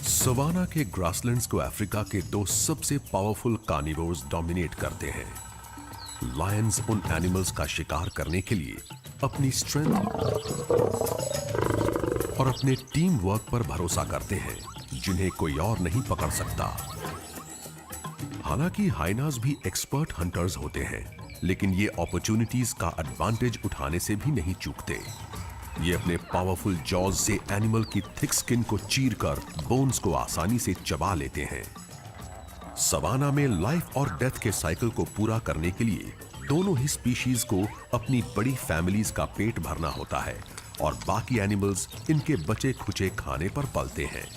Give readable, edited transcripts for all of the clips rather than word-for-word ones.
Savanna के grasslands को Africa के दो सबसे पावरफुल कार्निवोर्स डोमिनेट करते हैं। लायंस उन एनिमल्स का शिकार करने के लिए अपनी स्ट्रेंथ और अपने टीम वर्क पर भरोसा करते हैं, जिन्हें कोई और नहीं पकड़ सकता। हालांकि हाइनास भी एक्सपर्ट हंटर्स होते हैं, लेकिन ये अपॉर्चुनिटीज का एडवांटेज उठाने से भी नहीं चूकते। ये अपने पावरफुल जॉज से एनिमल की थिक स्किन को चीरकर बोन्स को आसानी से चबा लेते हैं। सवाना में लाइफ और डेथ के साइकिल को पूरा करने के लिए दोनों ही स्पीशीज को अपनी बड़ी फैमिलीज का पेट भरना होता है और बाकी एनिमल्स इनके बचे खुचे खाने पर पलते हैं।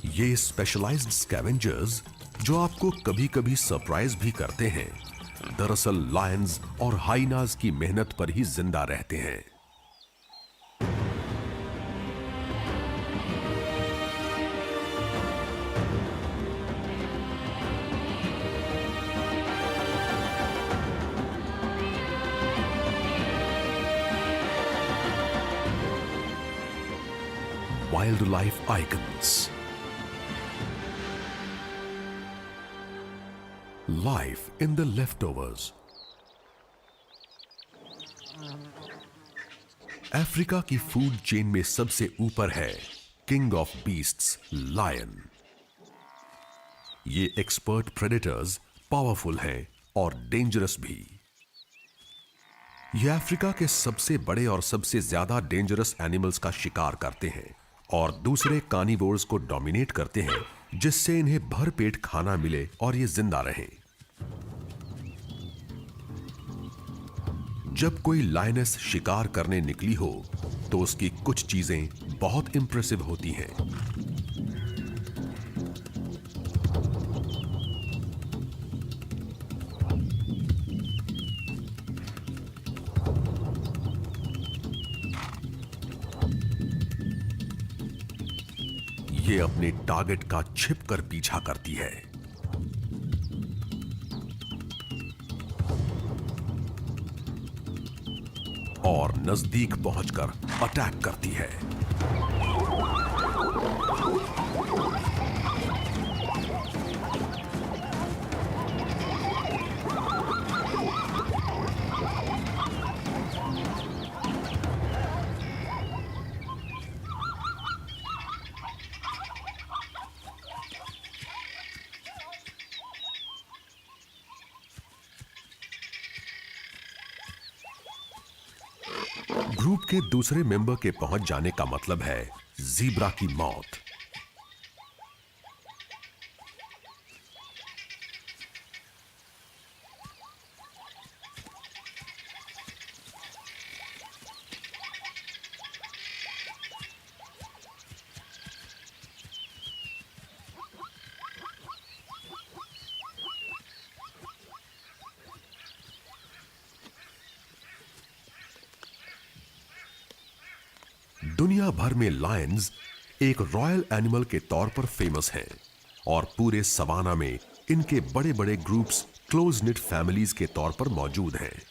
ये स्पेशलाइज्ड स्कैवेंजर्स जो आपको कभी-कभी सरप्राइज भी करते हैं, दरअसल लायंस और हाइनास की मेहनत पर ही जिंदा रहते हैं। Wildlife icons. Life in the leftovers. Africa की फूड चेन में सबसे ऊपर है किंग ऑफ बीस्ट्स लायन। ये एक्सपर्ट प्रेडेटर्स पावरफुल हैं और डेंजरस भी। ये अफ्रीका के सबसे बड़े और सबसे ज्यादा डेंजरस एनिमल्स का शिकार करते हैं और दूसरे कार्निवोर्स को डोमिनेट करते हैं, जिससे इन्हें भरपेट खाना मिले और ये जिंदा रहें। जब कोई लायनेस शिकार करने निकली हो तो उसकी कुछ चीजें बहुत इंप्रेसिव होती हैं। ये अपने टारगेट का छिपकर पीछा करती है। और नजदीक पहुंचकर अटैक करती है। ग्रुप के दूसरे मेंबर के पहुंच जाने का मतलब है ज़ीब्रा की मौत। दुनिया भर में लायंस एक रॉयल एनिमल के तौर पर फेमस हैं और पूरे सवाना में इनके बड़े बड़े ग्रुप्स क्लोज निट फैमिलीज के तौर पर मौजूद हैं।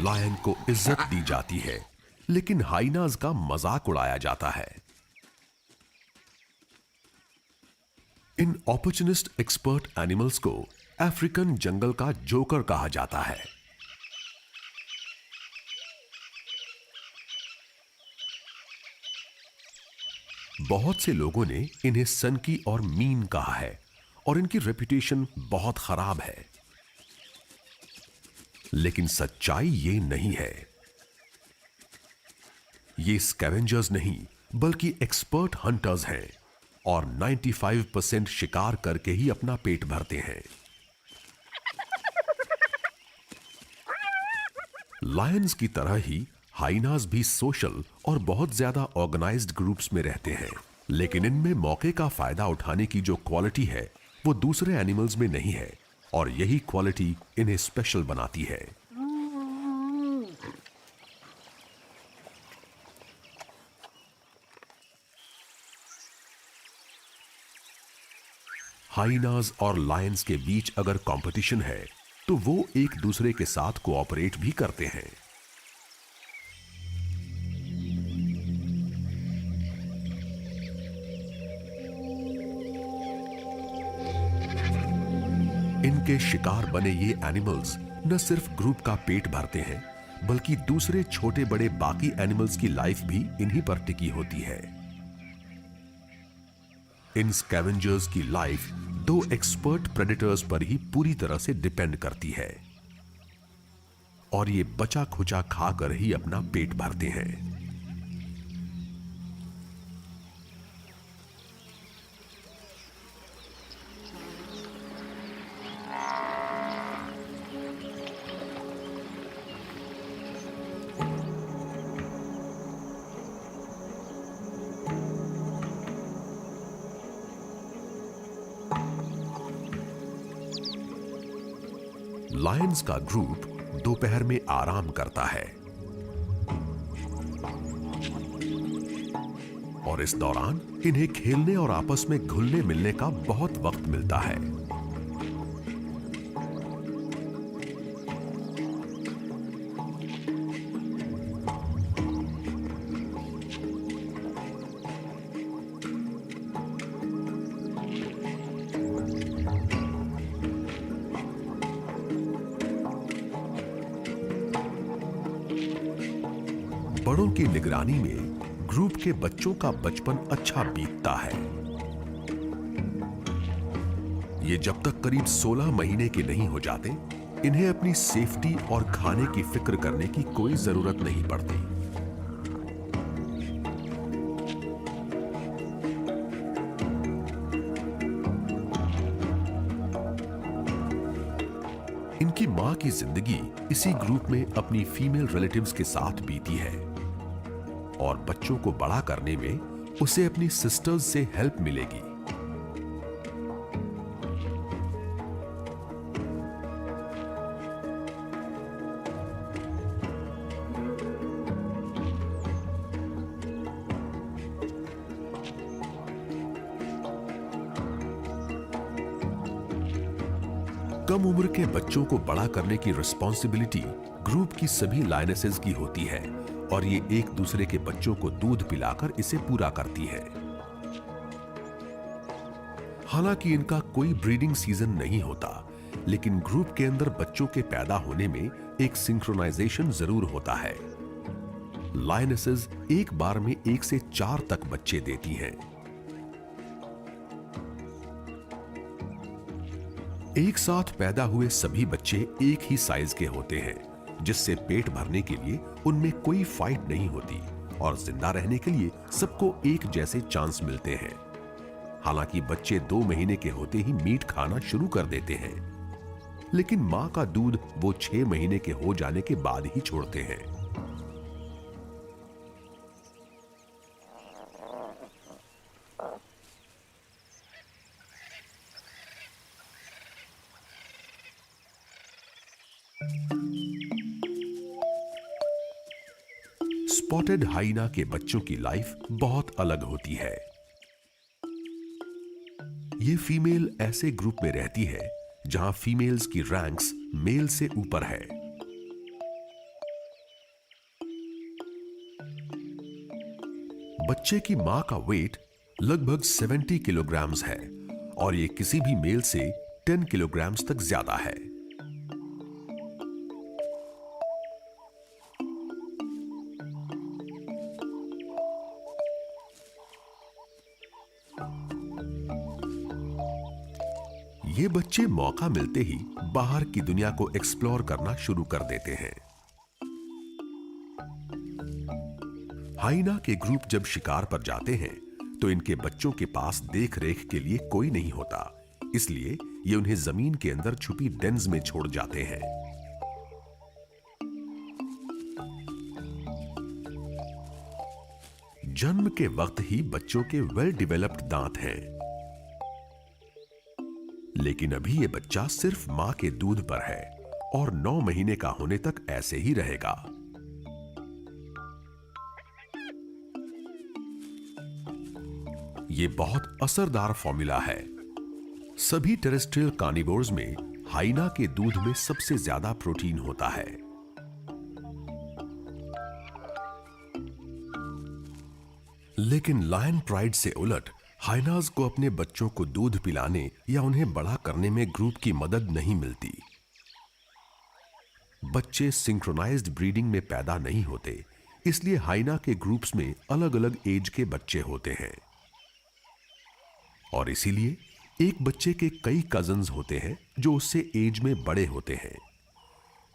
लायन को इज्जत दी जाती है, लेकिन हाइनास का मजाक उड़ाया जाता है। इन ऑपर्चुनिस्ट एक्सपर्ट एनिमल्स को अफ्रीकन जंगल का जोकर कहा जाता है। बहुत से लोगों ने इन्हें सनकी और मीन कहा है और इनकी रेपुटेशन बहुत खराब है, लेकिन सच्चाई ये नहीं है। ये स्कैवेंजर्स नहीं बल्कि एक्सपर्ट हंटर्स हैं और 95% शिकार करके ही अपना पेट भरते हैं। लायंस की तरह ही हाइनास भी सोशल और बहुत ज्यादा ऑर्गेनाइज्ड ग्रुप्स में रहते हैं, लेकिन इनमें मौके का फायदा उठाने की जो क्वालिटी है वो दूसरे एनिमल्स में नहीं है और यही क्वालिटी इन्हें स्पेशल बनाती है। हाइनास और लायंस के बीच अगर कंपटीशन है तो वो एक दूसरे के साथ कोऑपरेट भी करते हैं। इनके शिकार बने ये एनिमल्स न सिर्फ ग्रुप का पेट भरते हैं, बल्कि दूसरे छोटे बड़े बाकी एनिमल्स की लाइफ भी इन्हीं पर टिकी होती है। इन स्कैवेंजर्स की लाइफ दो एक्सपर्ट प्रेडेटर्स पर ही पूरी तरह से डिपेंड करती है और ये बचा खुचा खाकर ही अपना पेट भरते हैं। लायंस का ग्रुप दोपहर में आराम करता है और इस दौरान इन्हें खेलने और आपस में घुलने मिलने का बहुत वक्त मिलता है। बड़ों की निगरानी में ग्रुप के बच्चों का बचपन अच्छा बीतता है। ये जब तक करीब 16 महीने के नहीं हो जाते, इन्हें अपनी सेफ्टी और खाने की फिक्र करने की कोई जरूरत नहीं पड़ती। इनकी मां की जिंदगी इसी ग्रुप में अपनी फीमेल रिलेटिव्स के साथ बीती है और बच्चों को बड़ा करने में उसे अपनी सिस्टर्स से हेल्प मिलेगी। कम उम्र के बच्चों को बड़ा करने की रिस्पॉन्सिबिलिटी ग्रुप की सभी लायनेसेस की होती है और ये एक दूसरे के बच्चों को दूध पिलाकर इसे पूरा करती है। हालांकि इनका कोई ब्रीडिंग सीजन नहीं होता, लेकिन ग्रुप के अंदर बच्चों के पैदा होने में एक सिंक्रोनाइजेशन जरूर होता है। लायनेसेस एक बार में 1 से 4 तक बच्चे देती हैं। एक साथ पैदा हुए सभी बच्चे एक ही साइज के होते हैं, जिससे पेट भरने के लिए उनमें कोई फाइट नहीं होती और जिंदा रहने के लिए सबको एक जैसे चांस मिलते हैं। हालांकि बच्चे 2 महीने के होते ही मीट खाना शुरू कर देते हैं, लेकिन मां का दूध वो 6 महीने के हो जाने के बाद ही छोड़ते हैं। स्पॉटेड हाइना के बच्चों की लाइफ बहुत अलग होती है। ये फीमेल ऐसे ग्रुप में रहती है जहां फीमेल्स की रैंक्स मेल से ऊपर है। बच्चे की मां का वेट लगभग 70 किलोग्राम्स है और ये किसी भी मेल से 10 किलोग्राम्स तक ज्यादा है। ये बच्चे मौका मिलते ही बाहर की दुनिया को एक्सप्लोर करना शुरू कर देते हैं। हाइना के ग्रुप जब शिकार पर जाते हैं तो इनके बच्चों के पास देख रेख के लिए कोई नहीं होता, इसलिए ये उन्हें जमीन के अंदर छुपी डेन्स में छोड़ जाते हैं। जन्म के वक्त ही बच्चों के वेल डेवलप्ड दांत हैं, लेकिन अभी ये बच्चा सिर्फ मां के दूध पर है और 9 महीने का होने तक ऐसे ही रहेगा। ये बहुत असरदार फॉर्मूला है। सभी टेरेस्ट्रियल कार्निवोर्स में हाइना के दूध में सबसे ज्यादा प्रोटीन होता है। लेकिन लायन प्राइड से उलट हाइनाज को अपने बच्चों को दूध पिलाने या उन्हें बड़ा करने में ग्रुप की मदद नहीं मिलती। बच्चे सिंक्रोनाइज्ड ब्रीडिंग में पैदा नहीं होते, इसलिए हाइना के ग्रुप्स में अलग अलग एज के बच्चे होते हैं और इसीलिए एक बच्चे के कई कजन्स होते हैं जो उससे एज में बड़े होते हैं।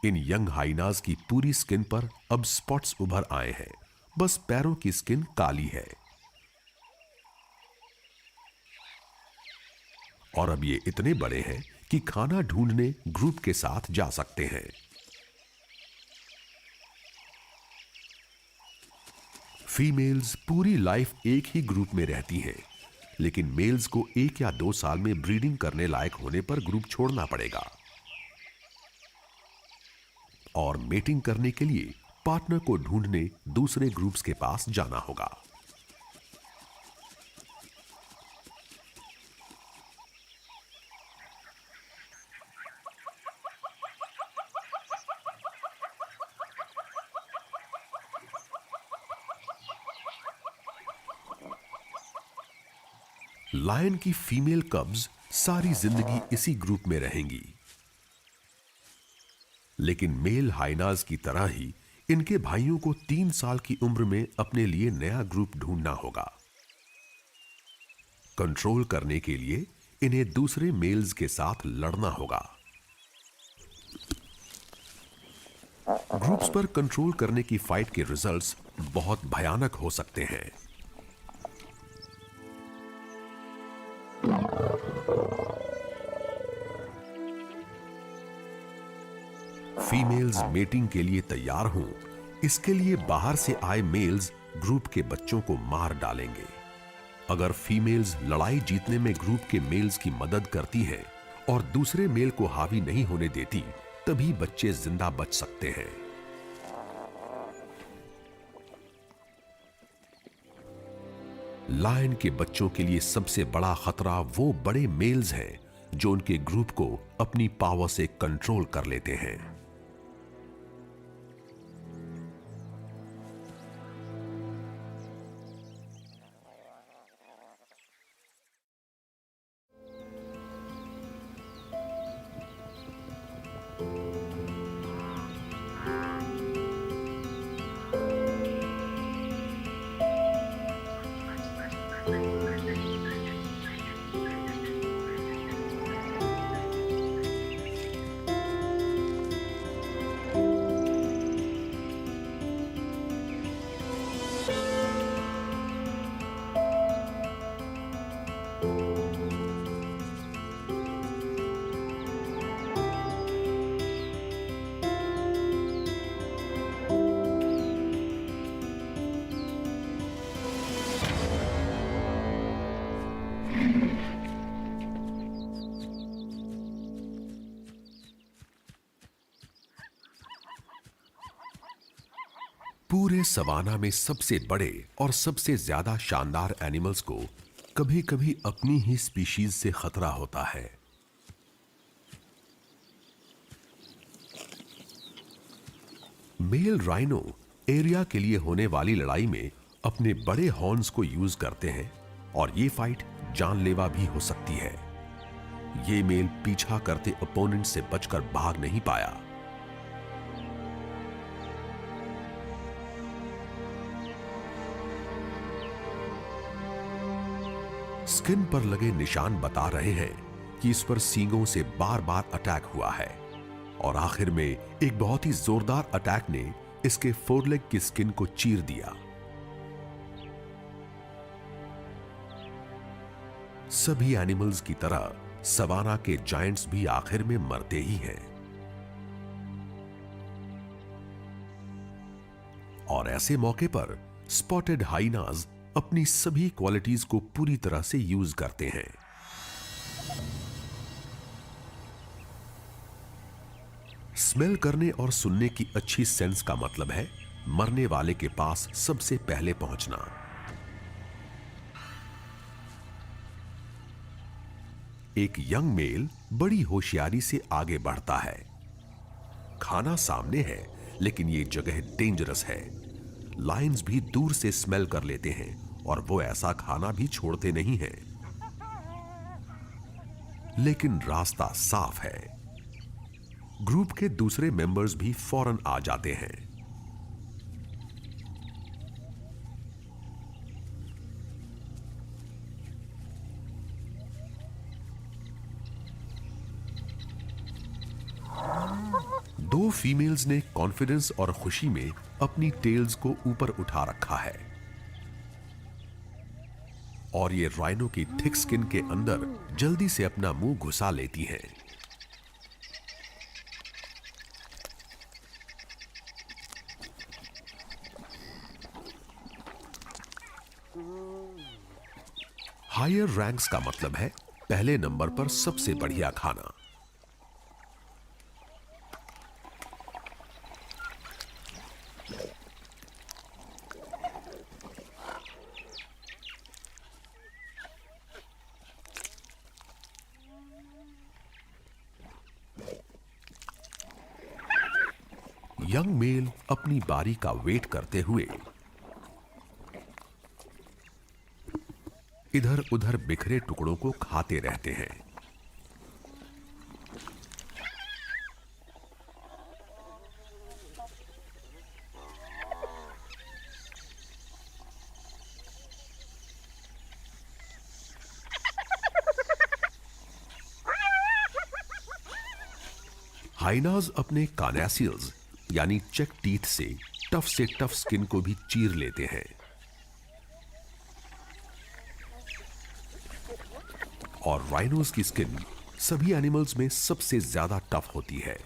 इन यंग हाइनाज की पूरी स्किन पर अब स्पॉट्स उभर आए हैं, बस पैरों की स्किन काली है। और अब ये इतने बड़े हैं कि खाना ढूंढने ग्रुप के साथ जा सकते हैं। फीमेल्स पूरी लाइफ एक ही ग्रुप में रहती हैं, लेकिन मेल्स को 1 या 2 साल में ब्रीडिंग करने लायक होने पर ग्रुप छोड़ना पड़ेगा और मेटिंग करने के लिए पार्टनर को ढूंढने दूसरे ग्रुप्स के पास जाना होगा। लायन की फीमेल कब्स सारी जिंदगी इसी ग्रुप में रहेंगी, लेकिन मेल हाइनाज की तरह ही इनके भाइयों को 3 साल की उम्र में अपने लिए नया ग्रुप ढूंढना होगा। कंट्रोल करने के लिए इन्हें दूसरे मेल्स के साथ लड़ना होगा। ग्रुप्स पर कंट्रोल करने की फाइट के रिजल्ट्स बहुत भयानक हो सकते हैं। फीमेल्स मेटिंग के लिए तैयार हों, इसके लिए बाहर से आए मेल्स ग्रुप के बच्चों को मार डालेंगे। अगर फीमेल्स लड़ाई जीतने में ग्रुप के मेल्स की मदद करती हैं और दूसरे मेल को हावी नहीं होने देती, तभी बच्चे जिंदा बच सकते हैं। लायन के बच्चों के लिए सबसे बड़ा खतरा वो बड़े मेल्स हैं जो उनके ग्रुप को अपनी पावर से कंट्रोल कर लेते हैं। पूरे सवाना में सबसे बड़े और सबसे ज्यादा शानदार एनिमल्स को कभी-कभी अपनी ही स्पीशीज से खतरा होता है। मेल राइनो एरिया के लिए होने वाली लड़ाई में अपने बड़े हॉर्न्स को यूज करते हैं और ये फाइट जानलेवा भी हो सकती है। ये मेल पीछा करते ओपोनेंट से बचकर भाग नहीं पाया। स्किन पर लगे निशान बता रहे हैं कि इस पर सींगों से बार-बार अटैक हुआ है और आखिर में एक बहुत ही जोरदार अटैक ने इसके फोरलेग की स्किन को चीर दिया। सभी एनिमल्स की तरह सवाना के जायंट्स भी आखिर में मरते ही हैं। और ऐसे मौके पर स्पॉटेड हाइनाज अपनी सभी क्वालिटीज को पूरी तरह से यूज करते हैं। स्मेल करने और सुनने की अच्छी सेंस का मतलब है मरने वाले के पास सबसे पहले पहुंचना। एक यंग मेल बड़ी होशियारी से आगे बढ़ता है। खाना सामने है, लेकिन ये जगह डेंजरस है। लायंस भी दूर से स्मेल कर लेते हैं और वो ऐसा खाना भी छोड़ते नहीं हैं। लेकिन रास्ता साफ है। ग्रुप के दूसरे मेंबर्स भी फौरन आ जाते हैं। दो फीमेल्स ने कॉन्फिडेंस और खुशी में अपनी टेल्स को ऊपर उठा रखा है और ये राइनो की थिक स्किन के अंदर जल्दी से अपना मुंह घुसा लेती हैं। हायर रैंक्स का मतलब है पहले नंबर पर सबसे बढ़िया खाना। यंग मेल अपनी बारी का वेट करते हुए इधर उधर बिखरे टुकड़ों को खाते रहते हैं। हाइनाज अपने कार्नेसियल्स यानी चेक टीथ से टफ स्किन को भी चीर लेते हैं और राइनोज की स्किन सभी एनिमल्स में सबसे ज्यादा टफ होती है।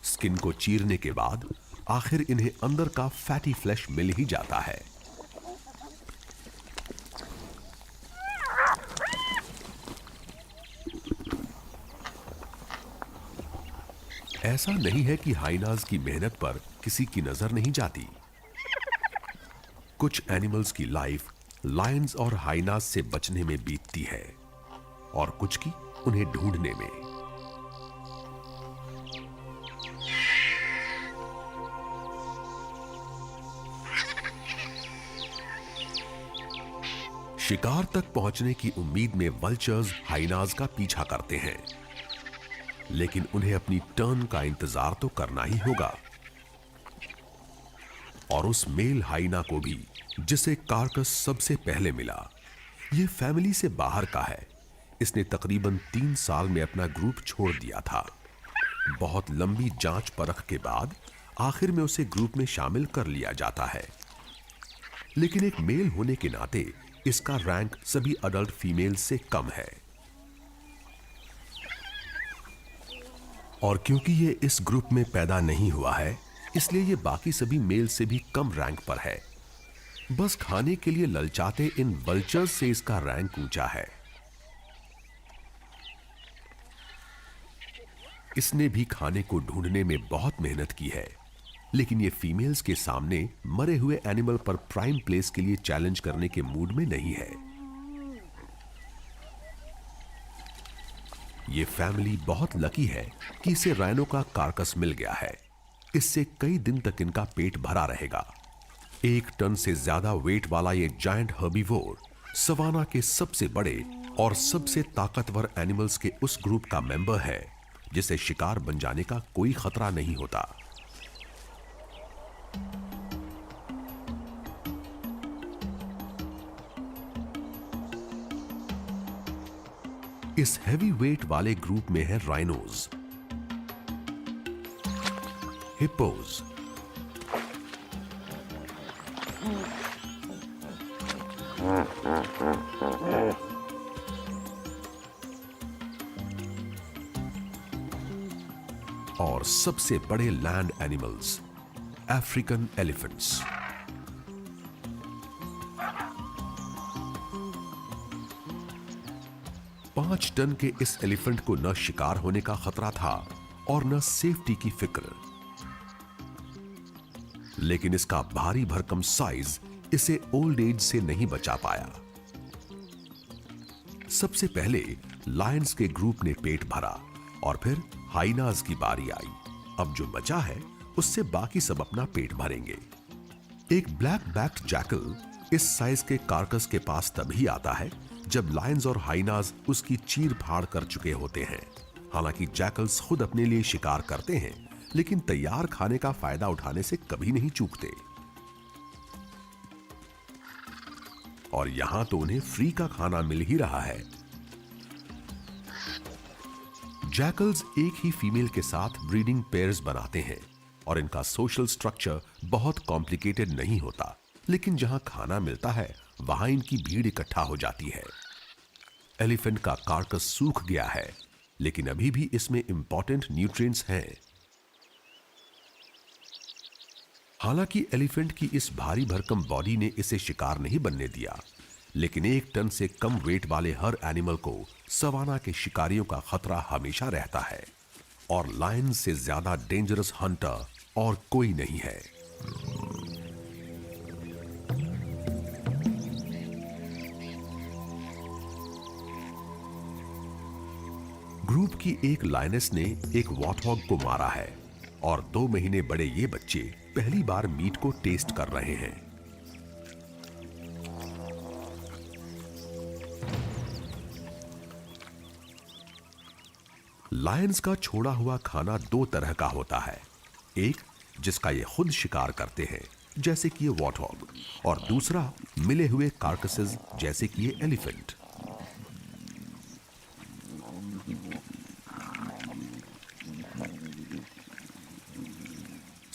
स्किन को चीरने के बाद आखिर इन्हें अंदर का फैटी फ्लैश मिल ही जाता है। ऐसा नहीं है कि हाइनाज की मेहनत पर किसी की नजर नहीं जाती। कुछ एनिमल्स की लाइफ लायंस और हाइनाज से बचने में बीतती है और कुछ की उन्हें ढूंढने में। शिकार तक पहुंचने की उम्मीद में वल्चर्स हाइनाज का पीछा करते हैं, लेकिन उन्हें अपनी टर्न का इंतजार तो करना ही होगा। और उस मेल हाइना को भी जिसे कार्कस सबसे पहले मिला, यह फैमिली से बाहर का है। इसने तकरीबन 3 साल में अपना ग्रुप छोड़ दिया था। बहुत लंबी जांच परख के बाद आखिर में उसे ग्रुप में शामिल कर लिया जाता है, लेकिन एक मेल होने के नाते इसका रैंक सभी अडल्ट फीमेल से कम है। और क्योंकि ये इस ग्रुप में पैदा नहीं हुआ है, इसलिए ये बाकी सभी मेल से भी कम रैंक पर है। बस खाने के लिए ललचाते इन वल्चर्स से इसका रैंक ऊंचा है। इसने भी खाने को ढूंढने में बहुत मेहनत की है, लेकिन ये फीमेल्स के सामने मरे हुए एनिमल पर प्राइम प्लेस के लिए चैलेंज करने के मूड में नहीं है। ये फैमिली बहुत लकी है कि इसे राइनो का कार्कस मिल गया है। इससे कई दिन तक इनका पेट भरा रहेगा। 1 टन से ज्यादा वेट वाला ये जायंट हर्बीवोर सवाना के सबसे बड़े और सबसे ताकतवर एनिमल्स के उस ग्रुप का मेंबर है जिसे शिकार बन जाने का कोई खतरा नहीं होता। इस हैवी वेट वाले ग्रुप में है राइनोज, हिप्पोज, और सबसे बड़े लैंड एनिमल्स अफ्रीकन एलिफेंट्स। पांच टन के इस एलिफेंट को न शिकार होने का खतरा था और न सेफ्टी की फिक्र, लेकिन इसका भारी भरकम साइज इसे ओल्ड एज से नहीं बचा पाया। सबसे पहले लायंस के ग्रुप ने पेट भरा और फिर हाइनाज की बारी आई। अब जो बचा है उससे बाकी सब अपना पेट भरेंगे। एक ब्लैक बैक्ड जैकल इस साइज के कार्कस के पास तभी आता है जब लायंस और हाइनाज उसकी चीर फाड़ कर चुके होते हैं। हालांकि जैकल्स खुद अपने लिए शिकार करते हैं, लेकिन तैयार खाने का फायदा उठाने से कभी नहीं चूकते। और यहां तो उन्हें फ्री का खाना मिल ही रहा है। जैकल्स एक ही फीमेल के साथ ब्रीडिंग पेयर्स बनाते हैं और इनका सोशल स्ट्रक्चर बहुत कॉम्प्लिकेटेड नहीं होता, लेकिन जहां खाना मिलता है वहां इनकी भीड़ इकट्ठा हो जाती है। एलिफेंट का कार्कस सूख गया है, लेकिन अभी भी इसमें इंपॉर्टेंट न्यूट्रिएंट्स हैं। हालांकि एलिफेंट की इस भारी भरकम बॉडी ने इसे शिकार नहीं बनने दिया, लेकिन 1 टन से कम वेट वाले हर एनिमल को सवाना के शिकारियों का खतरा हमेशा रहता है, और लायन से ज्यादा डेंजरस हंटर और कोई नहीं है। ग्रुप की एक लायनेस ने एक वॉर्थॉग को मारा है और 2 महीने बड़े ये बच्चे पहली बार मीट को टेस्ट कर रहे हैं। लायंस का छोड़ा हुआ खाना 2 तरह का होता है, एक जिसका ये खुद शिकार करते हैं जैसे कि ये वॉर्थॉग, और दूसरा मिले हुए कार्कसेस जैसे कि ये एलिफेंट।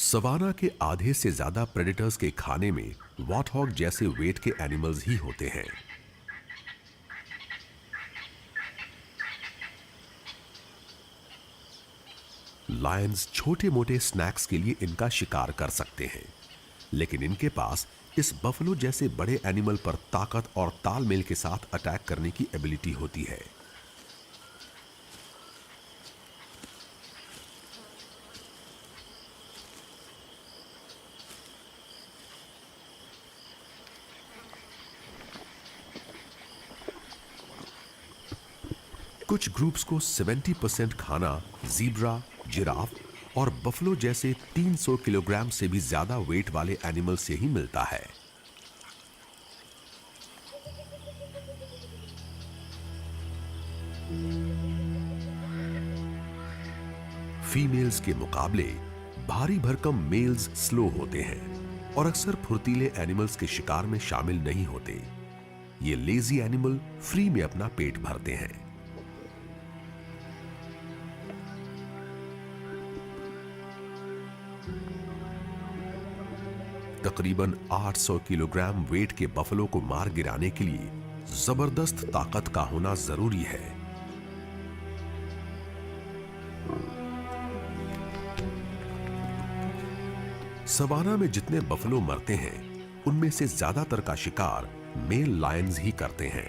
सवाना के आधे से ज्यादा प्रेडेटर्स के खाने में वॉर्थॉग जैसे वेट के एनिमल्स ही होते हैं। लायंस छोटे मोटे स्नैक्स के लिए इनका शिकार कर सकते हैं, लेकिन इनके पास इस बफलो जैसे बड़े एनिमल पर ताकत और तालमेल के साथ अटैक करने की एबिलिटी होती है। कुछ ग्रुप्स को 70% खाना ज़ीब्रा, जिराफ और बफलो जैसे 300 किलोग्राम से भी ज्यादा वेट वाले एनिमल से ही मिलता है। फीमेल्स के मुकाबले भारी भरकम मेल्स स्लो होते हैं और अक्सर फुर्तीले एनिमल्स के शिकार में शामिल नहीं होते। ये लेजी एनिमल फ्री में अपना पेट भरते हैं। तकरीबन 800 किलोग्राम वेट के बफलो को मार गिराने के लिए जबरदस्त ताकत का होना जरूरी है। सवाना में जितने बफलो मरते हैं, उनमें से ज्यादातर का शिकार मेल लायंस ही करते हैं।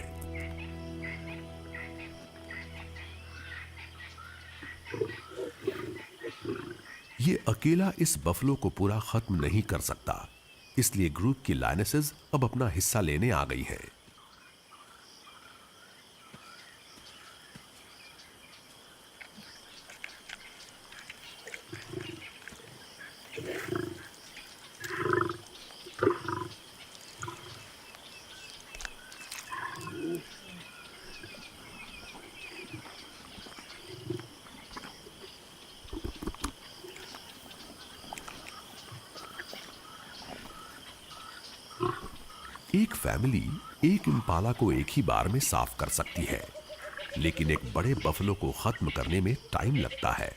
ये अकेला इस बफलो को पूरा खत्म नहीं कर सकता, इसलिए ग्रुप की लायनेसेस अब अपना हिस्सा लेने आ गई हैं। एक फैमिली एक इम्पाला को एक ही बार में साफ कर सकती है, लेकिन एक बड़े बफलो को खत्म करने में टाइम लगता है।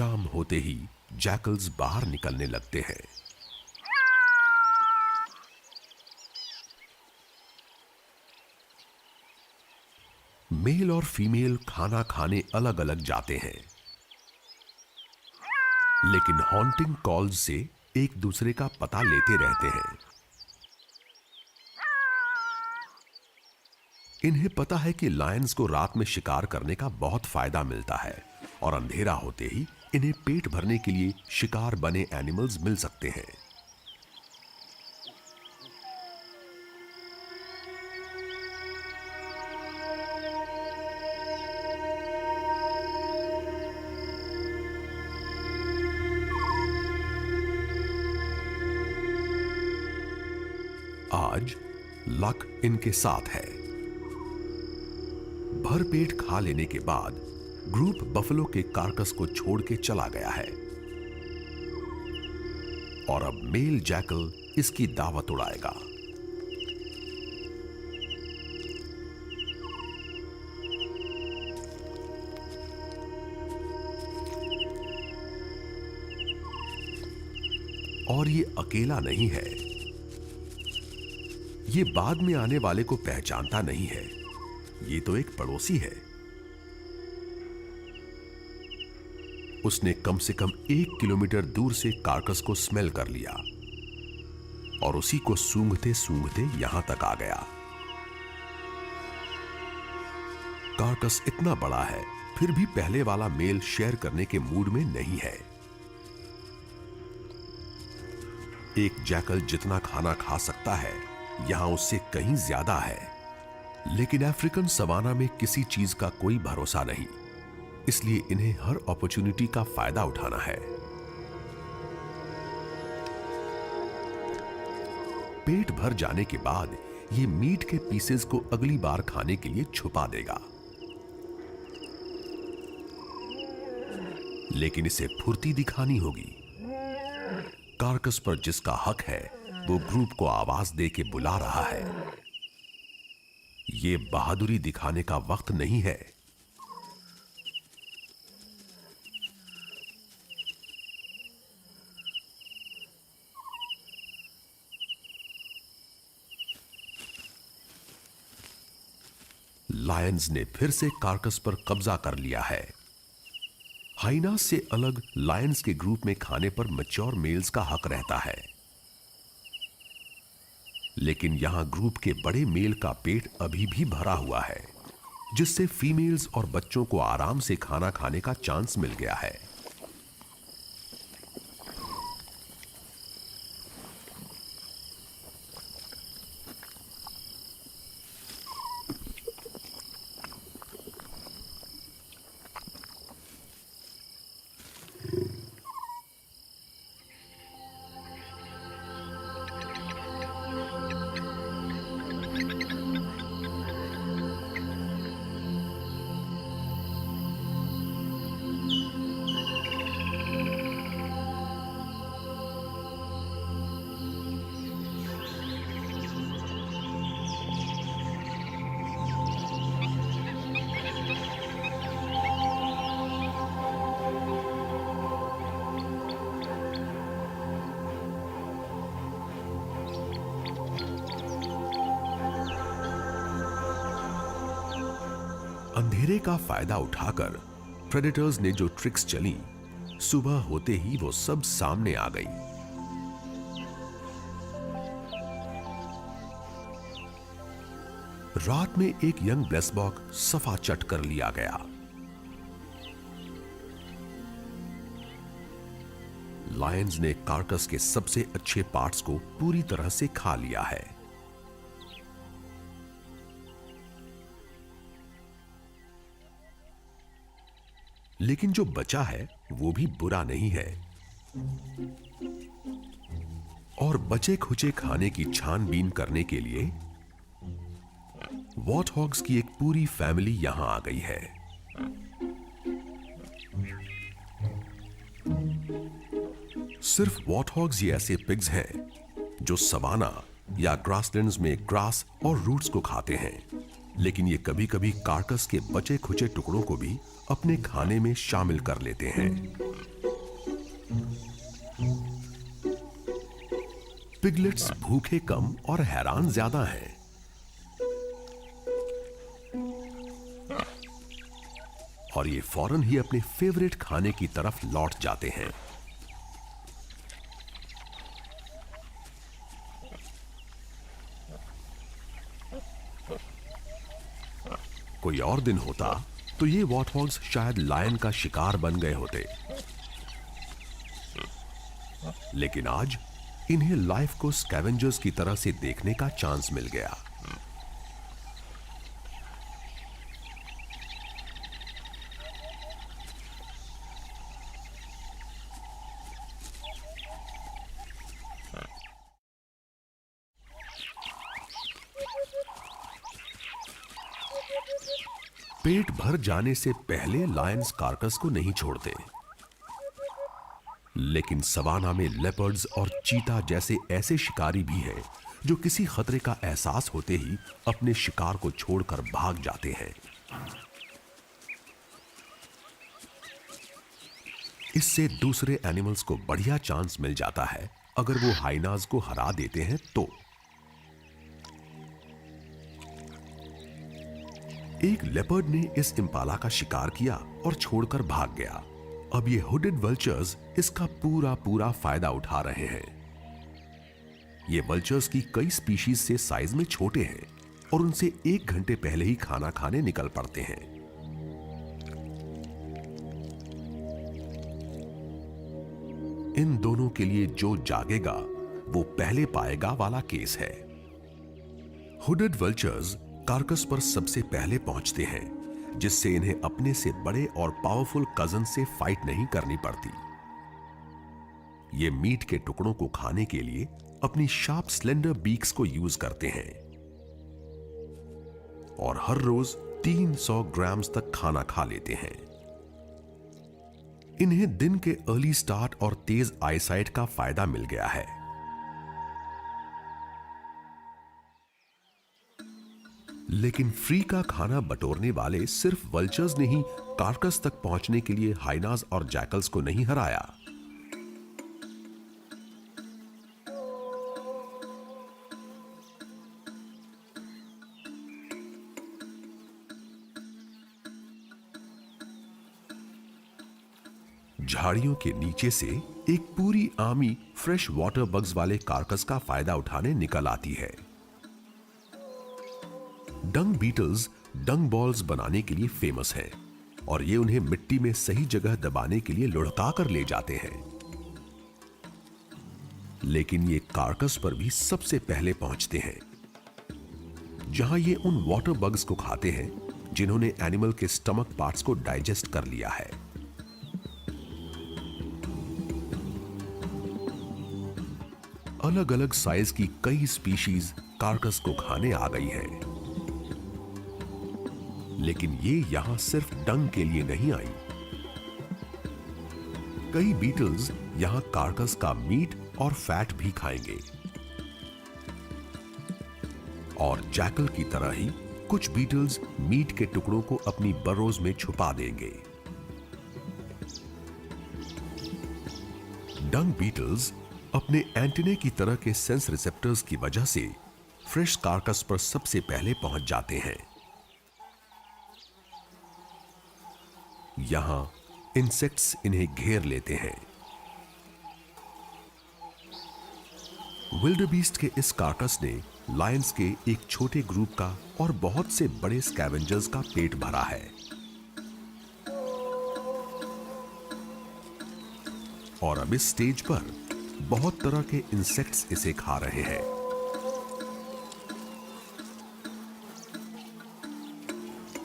शाम होते ही जैकल्स बाहर निकलने लगते हैं। मेल और फीमेल खाना खाने अलग अलग जाते हैं, लेकिन हॉन्टिंग कॉल्स से एक दूसरे का पता लेते रहते हैं। इन्हें पता है कि लायंस को रात में शिकार करने का बहुत फायदा मिलता है और अंधेरा होते ही इन्हें पेट भरने के लिए शिकार बने एनिमल्स मिल सकते हैं। आज लक इनके साथ है। भरपेट खा लेने के बाद ग्रुप बफलो के कार्कस को छोड़ के चला गया है और अब मेल जैकल इसकी दावत उड़ाएगा। और ये अकेला नहीं है, ये बाद में आने वाले को पहचानता नहीं है। ये तो एक पड़ोसी है। उसने कम से कम 1 किलोमीटर दूर से कार्कस को स्मेल कर लिया और उसी को सूंघते सूंघते यहां तक आ गया। कार्कस इतना बड़ा है, फिर भी पहले वाला मेल शेयर करने के मूड में नहीं है। एक जैकल जितना खाना खा सकता है, यहां उससे कहीं ज्यादा है। लेकिन अफ्रीकन सवाना में किसी चीज का कोई भरोसा नहीं, इसलिए इन्हें हर अपॉर्चुनिटी का फायदा उठाना है। पेट भर जाने के बाद ये मीट के पीसेस को अगली बार खाने के लिए छुपा देगा, लेकिन इसे फुर्ती दिखानी होगी। कार्कस पर जिसका हक है वो ग्रुप को आवाज दे के बुला रहा है। ये बहादुरी दिखाने का वक्त नहीं है। लायंस ने फिर से कार्कस पर कब्जा कर लिया है। हाइनास से अलग लायंस के ग्रुप में खाने पर मैच्योर मेल्स का हक रहता है, लेकिन यहां ग्रुप के बड़े मेल का पेट अभी भी भरा हुआ है, जिससे फीमेल्स और बच्चों को आराम से खाना खाने का चांस मिल गया है। अंधेरे का फायदा उठाकर प्रेडेटर्स ने जो ट्रिक्स चली, सुबह होते ही वो सब सामने आ गई। रात में एक यंग ब्लेसबॉक सफा चट कर लिया गया। लायंस ने कार्कस के सबसे अच्छे पार्ट्स को पूरी तरह से खा लिया है। लेकिन जो बचा है वो भी बुरा नहीं है, और बचे खुचे खाने की छानबीन करने के लिए वॉटहॉग्स की एक पूरी फैमिली यहां आ गई है। सिर्फ वॉटहॉग्स ही ऐसे पिग्स हैं जो सवाना या ग्रासलैंड्स में ग्रास और रूट्स को खाते हैं, लेकिन ये कभी कभी कार्कस के बचे खुचे टुकड़ों को भी अपने खाने में शामिल कर लेते हैं। पिगलेट्स भूखे कम और हैरान ज्यादा हैं। और ये फौरन ही अपने फेवरेट खाने की तरफ लौट जाते हैं। कोई और दिन होता तो ये वॉर्थॉग्स शायद लायन का शिकार बन गए होते, लेकिन आज इन्हें लाइफ को स्कैवेंजर्स की तरह से देखने का चांस मिल गया। पेट भर जाने से पहले लायंस कार्कस को नहीं छोड़ते, लेकिन सवाना में लेपर्ड्स और चीता जैसे ऐसे शिकारी भी हैं जो किसी खतरे का एहसास होते ही अपने शिकार को छोड़कर भाग जाते हैं। इससे दूसरे एनिमल्स को बढ़िया चांस मिल जाता है अगर वो हाइनाज को हरा देते हैं तो। एक लेपर्ड ने इस इम्पाला का शिकार किया और छोड़कर भाग गया। अब ये हुडेड वल्चर्स इसका पूरा फायदा उठा रहे हैं। ये वल्चर्स की कई स्पीशीज से साइज में छोटे हैं और उनसे 1 घंटे पहले ही खाना खाने निकल पड़ते हैं। इन दोनों के लिए जो जागेगा वो पहले पाएगा वाला केस है। हुडेड वल्चर्स कार्कस पर सबसे पहले पहुंचते हैं, जिससे इन्हें अपने से बड़े और पावरफुल कजन से फाइट नहीं करनी पड़ती। ये मीट के टुकड़ों को खाने के लिए अपनी शार्प स्लेंडर बीक्स को यूज करते हैं और हर रोज 300 ग्राम्स तक खाना खा लेते हैं। इन्हें दिन के अर्ली स्टार्ट और तेज आईसाइट का फायदा मिल गया है। लेकिन फ्री का खाना बटोरने वाले सिर्फ वल्चर्स ने ही कार्कस तक पहुंचने के लिए हाइनास और जैकल्स को नहीं हराया। झाड़ियों के नीचे से एक पूरी आर्मी फ्रेश वाटर बग्स वाले कार्कस का फायदा उठाने निकल आती है। डंग बीटल्स डंग बॉल्स बनाने के लिए फेमस हैं और ये उन्हें मिट्टी में सही जगह दबाने के लिए लुढ़का कर ले जाते हैं। लेकिन ये कार्कस पर भी सबसे पहले पहुंचते हैं, जहां ये उन वाटर बग्स को खाते हैं जिन्होंने एनिमल के स्टमक पार्ट्स को डाइजेस्ट कर लिया है। अलग अलग साइज की कई स्पीशीज कार्कस को खाने आ गई हैं। लेकिन ये यहां सिर्फ डंग के लिए नहीं आई। कई बीटल्स यहां कार्कस का मीट और फैट भी खाएंगे और जैकल की तरह ही कुछ बीटल्स मीट के टुकड़ों को अपनी बरोज में छुपा देंगे। डंग बीटल्स अपने एंटीने की तरह के सेंस रिसेप्टर्स की वजह से फ्रेश कार्कस पर सबसे पहले पहुंच जाते हैं। यहां इंसेक्ट्स इन्हें घेर लेते हैं। विल्डरबीस्ट के इस कार्कस ने लायंस के एक छोटे ग्रुप का और बहुत से बड़े स्कैवेंजर्स का पेट भरा है। और अब इस स्टेज पर बहुत तरह के इंसेक्ट्स इसे खा रहे हैं।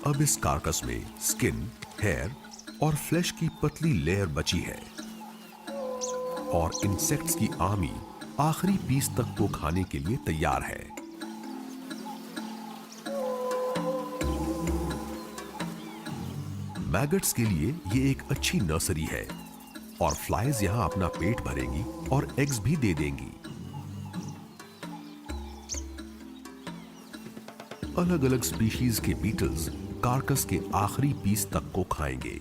अब इस कार्कस में स्किन, हेयर और फ्लैश की पतली लेयर बची है और इंसेक्ट्स की आर्मी आखिरी पीस तक को खाने के लिए तैयार है। मैगट्स के लिए ये एक अच्छी नर्सरी है और फ्लाइज यहां अपना पेट भरेंगी और एग्स भी दे देंगी। अलग अलग स्पीशीज के बीटल्स कार्कस के आखिरी पीस तक को खाएंगे।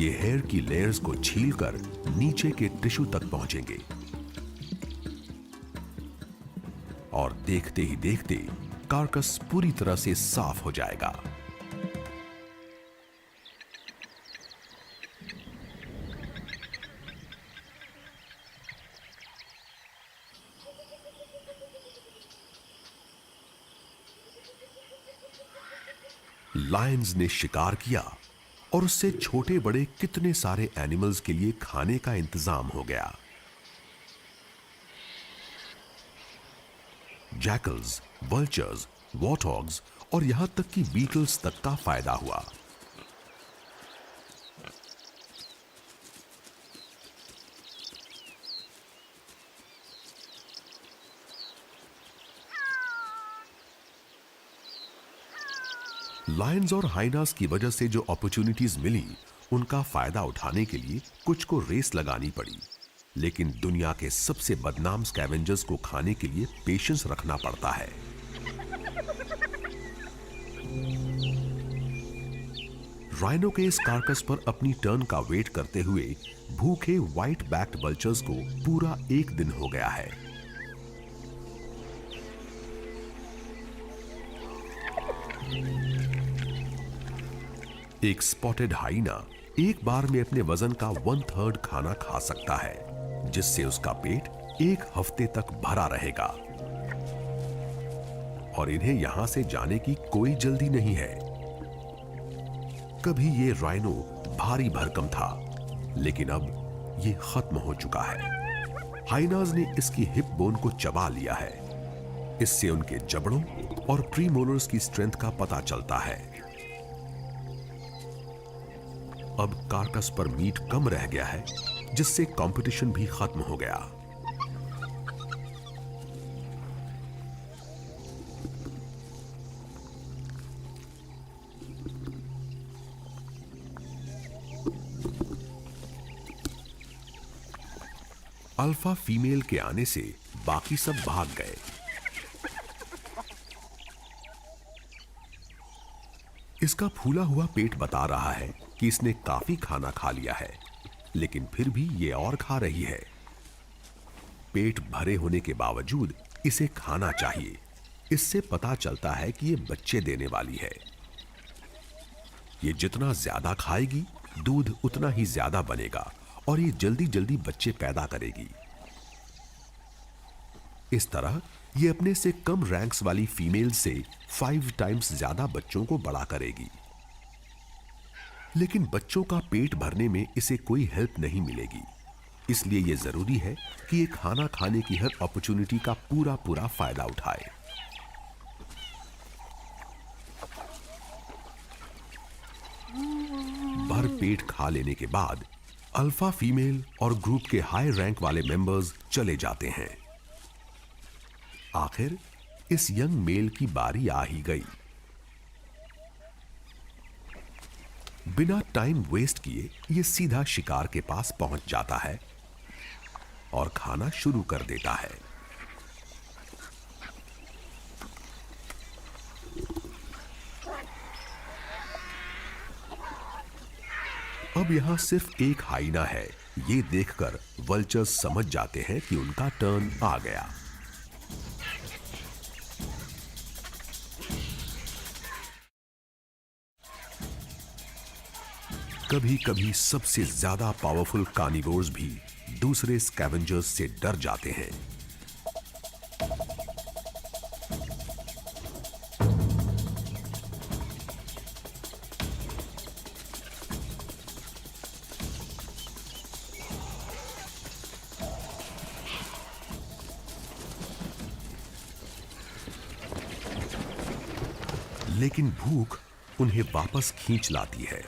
ये हेयर की लेयर्स को छीलकर नीचे के टिश्यू तक पहुंचेंगे और देखते ही देखते कार्कस पूरी तरह से साफ हो जाएगा। लायंस ने शिकार किया और उससे छोटे बड़े कितने सारे एनिमल्स के लिए खाने का इंतजाम हो गया। जैकल्स, वल्चर्स, वॉरथॉग्स और यहां तक कि बीटल्स तक का फायदा हुआ। लायंस और हाइनास की वजह से जो अपॉर्चुनिटीज मिली, उनका फायदा उठाने के लिए कुछ को रेस लगानी पड़ी, लेकिन दुनिया के सबसे बदनाम स्कैवेंजर्स को खाने के लिए पेशेंस रखना पड़ता है। राइनो के इस कार्कस पर अपनी टर्न का वेट करते हुए भूखे व्हाइट बैक्ड वल्चर्स को पूरा एक दिन हो गया है। एक स्पॉटेड हाइना एक बार में अपने वजन का 1/3 खाना खा सकता है, जिससे उसका पेट एक हफ्ते तक भरा रहेगा। और इन्हें यहां से जाने की कोई जल्दी नहीं है। कभी ये राइनो भारी भरकम था, लेकिन अब ये खत्म हो चुका है। हाइनाज ने इसकी हिप बोन को चबा लिया है। इससे उनके जबड़ों और प्रीमोलर्स की स्ट्रेंथ का पता चलता है। अब कार्कस पर मीट कम रह गया है, जिससे कंपटीशन भी खत्म हो गया। अल्फा फीमेल के आने से बाकी सब भाग गए। इसका फूला हुआ पेट बता रहा है कि इसने काफी खाना खा लिया है, लेकिन फिर भी ये और खा रही है। पेट भरे होने के बावजूद इसे खाना चाहिए। इससे पता चलता है कि ये बच्चे देने वाली है। ये जितना ज्यादा खाएगी, दूध उतना ही ज्यादा बनेगा और ये जल्दी जल्दी बच्चे पैदा करेगी। इस तरह ये अपने से कम रैंक्स वाली फीमेल से 5 टाइम्स ज्यादा बच्चों को बड़ा करेगी। लेकिन बच्चों का पेट भरने में इसे कोई हेल्प नहीं मिलेगी। इसलिए यह जरूरी है कि ये खाना खाने की हर अपॉर्चुनिटी का पूरा पूरा फायदा उठाए। भर पेट खा लेने के बाद अल्फा फीमेल और ग्रुप के हाई रैंक वाले मेंबर्स चले जाते हैं। आखिर इस यंग मेल की बारी आ ही गई। बिना टाइम वेस्ट किए ये सीधा शिकार के पास पहुंच जाता है और खाना शुरू कर देता है। अब यहां सिर्फ एक हाइना है। ये देखकर वल्चर्स समझ जाते हैं कि उनका टर्न आ गया। कभी कभी सबसे ज्यादा पावरफुल कार्निवोर्स भी दूसरे स्कैवेंजर्स से डर जाते हैं। लेकिन भूख उन्हें वापस खींच लाती है।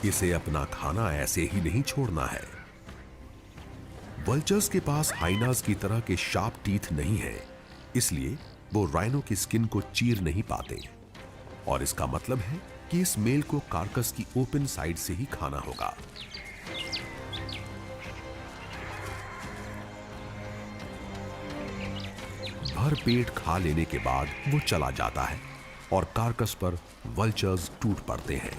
इसे अपना खाना ऐसे ही नहीं छोड़ना है। वल्चर्स के पास हाइनास की तरह के शार्प टीथ नहीं है, इसलिए वो राइनो की स्किन को चीर नहीं पाते। और इसका मतलब है कि इस मेल को कार्कस की ओपन साइड से ही खाना होगा। भर पेट खा लेने के बाद वो चला जाता है और कार्कस पर वल्चर्स टूट पड़ते हैं।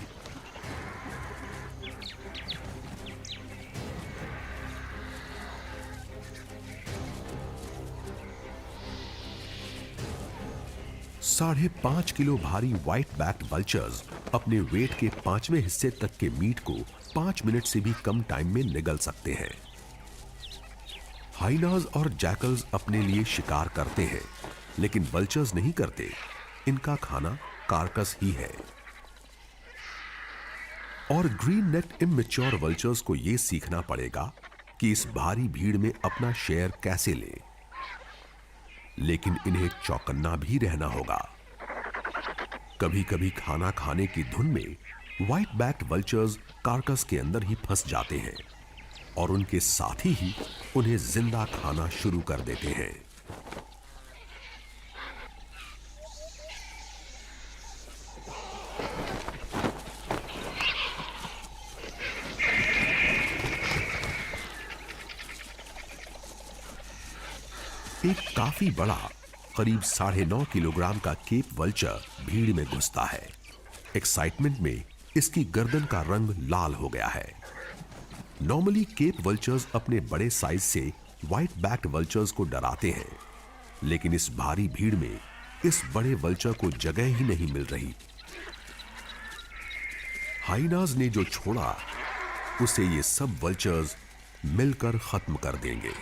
साढ़े 5 किलो भारी व्हाइट बैक्ड वल्चर्स अपने वेट के 5वें हिस्से तक के मीट को 5 मिनट से भी कम टाइम में निगल सकते हैं। हाइनास और जैकल्स अपने लिए शिकार करते हैं, लेकिन वल्चर्स नहीं करते। इनका खाना कार्कस ही है। और ग्रीन नेक्ड इमैच्योर वल्चर्स को यह सीखना पड़ेगा कि इस भारी भीड़ में अपना शेयर कैसे लें। लेकिन इन्हें चौकन्ना भी रहना होगा। कभी कभी खाना खाने की धुन में व्हाइट बैक्ड वल्चर्स कार्कस के अंदर ही फंस जाते हैं और उनके साथी ही उन्हें जिंदा खाना शुरू कर देते हैं। एक काफी बड़ा, करीब 9.5 किलोग्राम का केप वल्चर भीड़ में घुसता है। एक्साइटमेंट में इसकी गर्दन का रंग लाल हो गया है। नॉर्मली केप वल्चर्स अपने बड़े साइज से व्हाइट बैक्ड वल्चर्स को डराते हैं, लेकिन इस भारी भीड़ में इस बड़े वल्चर को जगह ही नहीं मिल रही। हाइनास ने जो छोड़ा उसे ये सब वल्चर्स मिलकर खत्म कर देंगे।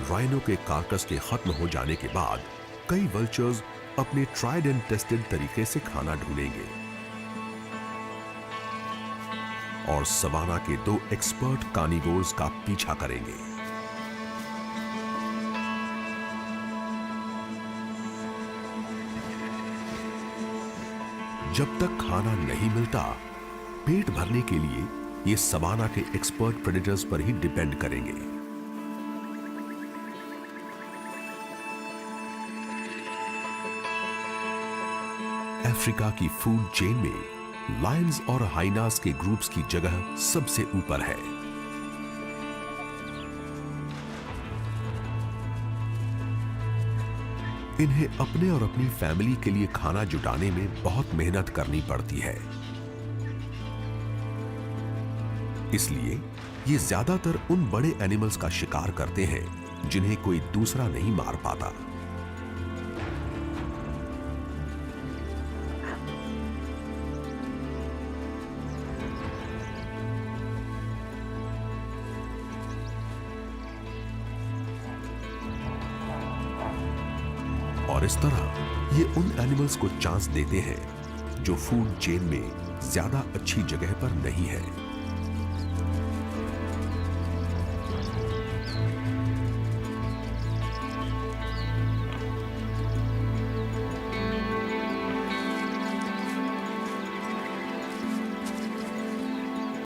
राइनो के कार्कस के खत्म हो जाने के बाद कई वल्चर्स अपने ट्राइड एंड टेस्टेड तरीके से खाना ढूंढेंगे और सवाना के 2 एक्सपर्ट कार्निवोर्स का पीछा करेंगे। जब तक खाना नहीं मिलता, पेट भरने के लिए ये सवाना के एक्सपर्ट प्रेडेटर्स पर ही डिपेंड करेंगे। अफ्रीका की फूड चेन में लायंस और हाइनास के ग्रुप्स की जगह सबसे ऊपर है। इन्हें अपने और अपनी फैमिली के लिए खाना जुटाने में बहुत मेहनत करनी पड़ती है। इसलिए ये ज्यादातर उन बड़े एनिमल्स का शिकार करते हैं जिन्हें कोई दूसरा नहीं मार पाता। और इस तरह ये उन एनिमल्स को चांस देते हैं जो फूड चेन में ज्यादा अच्छी जगह पर नहीं है।